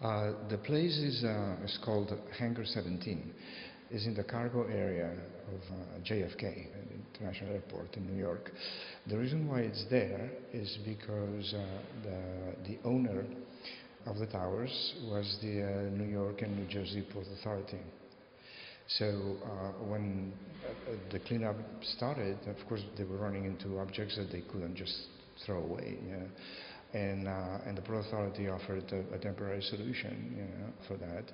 The place is called Hangar 17. It's in the cargo area of JFK, International Airport in New York. The reason why it's there is because the owner of the towers was the New York and New Jersey Port Authority. So when the cleanup started, of course they were running into objects that they couldn't just throw away. And the Port Authority offered a temporary solution, for that.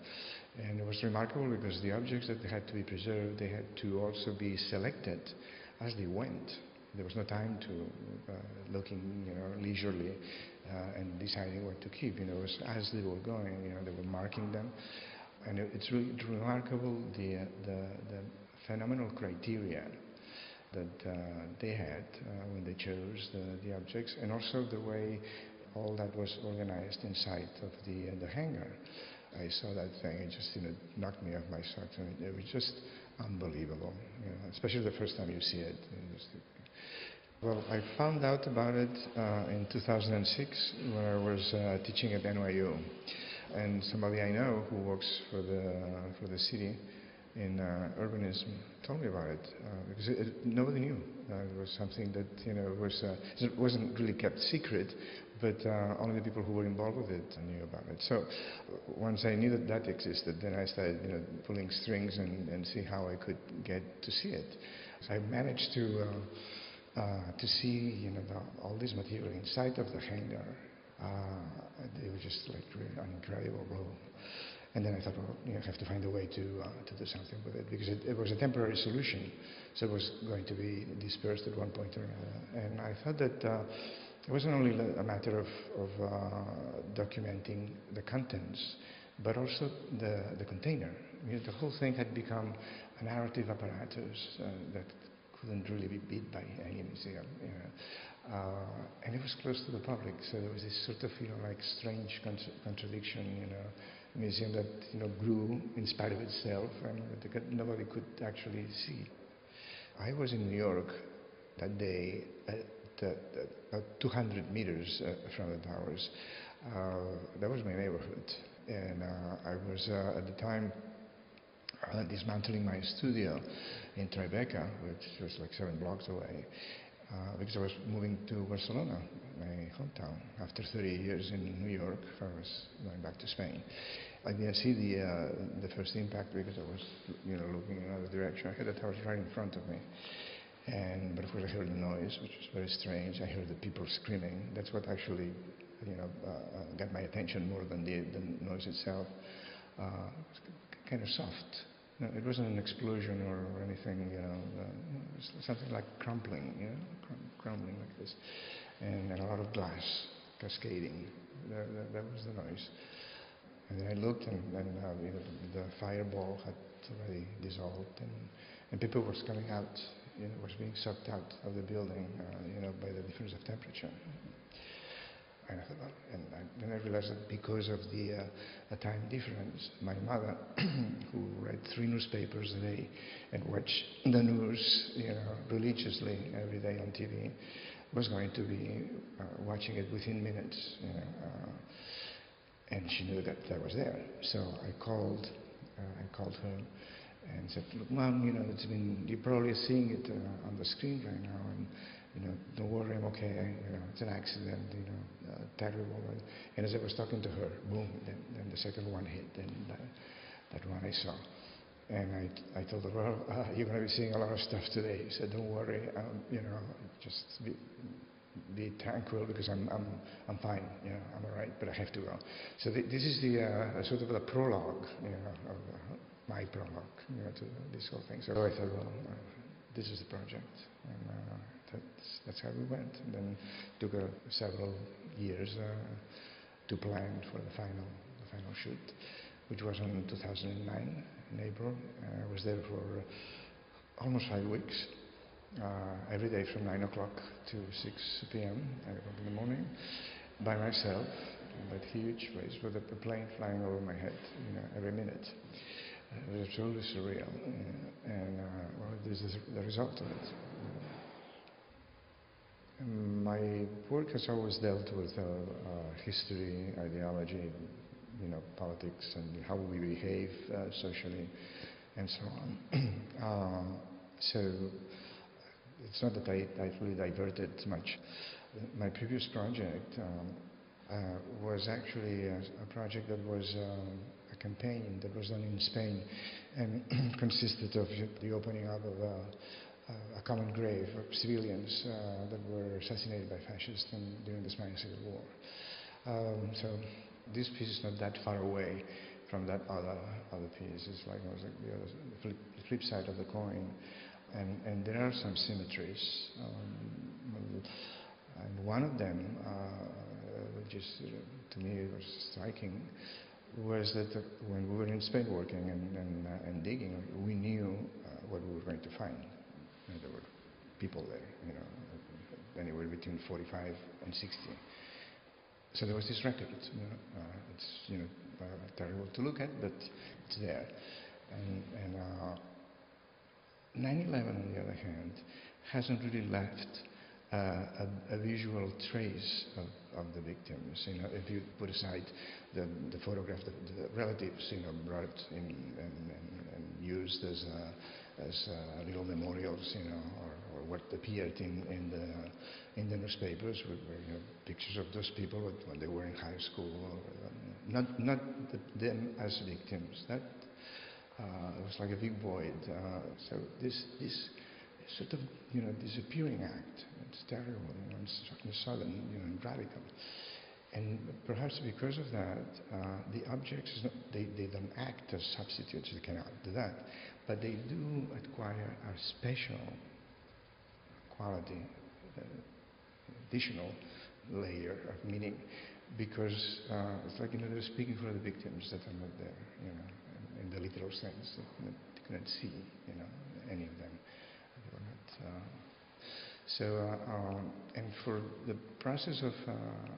And it was remarkable because the objects that had to be preserved, they had to also be selected as they went. There was no time to looking, leisurely and deciding what to keep. It was as they were going, they were marking them. And it's really remarkable the phenomenal criteria that they had when they chose the objects, and also the way all that was organized inside of the hangar. I saw that thing, it just knocked me off my socks, and it was just unbelievable, especially the first time you see it. Well, I found out about it in 2006 when I was teaching at NYU, and somebody I know who works for the city in urbanism told me about it, because nobody knew. It was something that it wasn't really kept secret, but only the people who were involved with it knew about it. So once I knew that existed, then I started pulling strings and see how I could get to see it. So I managed to see all this material inside of the hangar. It was just like really an incredible blow. And then I thought, well, I have to find a way to do something with it, because it was a temporary solution, so it was going to be dispersed at one point or another. And I thought that it wasn't only a matter of documenting the contents, but also the container. The whole thing had become a narrative apparatus that couldn't really be beat by any museum. And it was close to the public, so there was this sort of like strange contradiction, a museum that grew in spite of itself, and that nobody could actually see. I was in New York that day at 200 meters from the towers. That was my neighborhood, and I was at the time dismantling my studio in Tribeca, which was like 7 blocks away, because I was moving to Barcelona, my hometown. After 30 years in New York, I was going back to Spain. I didn't see the first impact because I was looking in another direction. I heard the towers right in front of me. But of course I heard the noise, which was very strange. I heard the people screaming. That's what actually got my attention more than the noise itself. It was kind of soft. It wasn't an explosion or anything, it was something like crumbling, crumbling like this, and a lot of glass cascading. That was the noise. And then I looked, and the fireball had already dissolved, and people were coming out, was being sucked out of the building, by the difference of temperature. And I thought, well, and then I realized that because of the time difference, my mother, who read 3 newspapers a day and watched the news, religiously every day on TV, was going to be watching it within minutes, and she knew that I was there. So I called her and said, look, Mom, you're probably seeing it on the screen right now, and don't worry, I'm okay. It's an accident. Terrible. And as I was talking to her, boom, then the second one hit, and that one I saw. And I told her, well, you're going to be seeing a lot of stuff today, so don't worry. Just be tranquil, because I'm fine. I'm all right, but I have to go. So this is the sort of the prologue, of my prologue, to this whole thing. So I thought, well, this is the project, and that's how we went. And then it took several years to plan for the final shoot, which was in 2009 in April. I was there for almost 5 weeks, every day from 9 o'clock to 6 p.m. in the morning, by myself, in that huge place with a plane flying over my head, every minute. It was absolutely surreal, and well, this is the result of it. My work has always dealt with history, ideology, politics and how we behave socially, and so on. So it's not that I really diverted much. My previous project was actually a project that was a campaign that was done in Spain and consisted of the opening up of a common grave of civilians that were assassinated by fascists during the Spanish Civil War. So this piece is not that far away from that other piece. It's like the flip side of the coin. And there are some symmetries. And one of them, which is, to me, was striking, was that when we were in Spain working and digging, we knew what we were going to find. There were people there, anywhere between 45 and 60. So there was this record. It's terrible to look at, but it's there. And 9/11, on the other hand, hasn't really left a visual trace of the victims. If you put aside the photograph that the relatives brought in and used as little memorials, or what appeared in the newspapers were pictures of those people when they were in high school, not them as victims. That it was like a big void. So this sort of disappearing act, it's terrible, and sudden, and radical. And perhaps because of that, the objects, they don't act as substitutes. They cannot do that, but they do acquire a special quality, additional layer of meaning, because it's like they're speaking for the victims that are not there, in the literal sense, that they couldn't see, any of them. They were not. And for the process of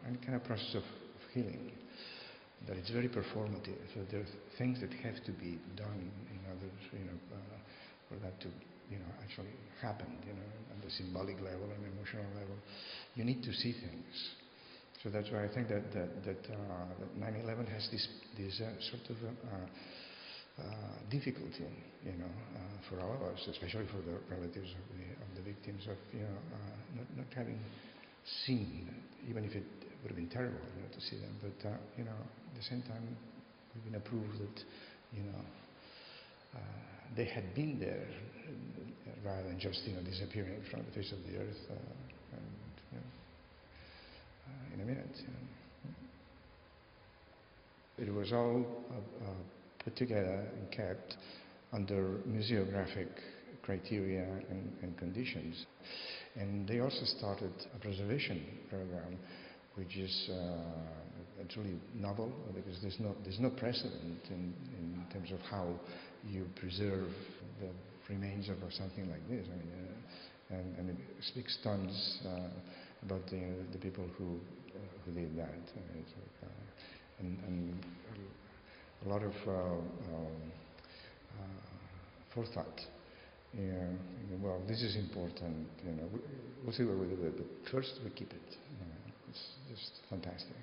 any kind of process of healing, that it's very performative. So there are things that have to be done in order, for that to, actually happen, at the symbolic level and emotional level. You need to see things. So that's why I think that 9/11 has this sort of difficulty, for all of us, especially for the relatives of the victims, of not having seen, even if it would have been terrible, to see them. But at the same time, we've been approved that they had been there, rather than just disappearing from the face of the earth in a minute. It was all put together and kept under museographic criteria and conditions. And they also started a preservation program, which is truly novel, because there's no precedent in terms of how you preserve the remains of something like this. And it speaks tons about the people who did that. And a lot of forethought. Well, this is important. We'll see what we do with it, but first we keep it. It's just fantastic.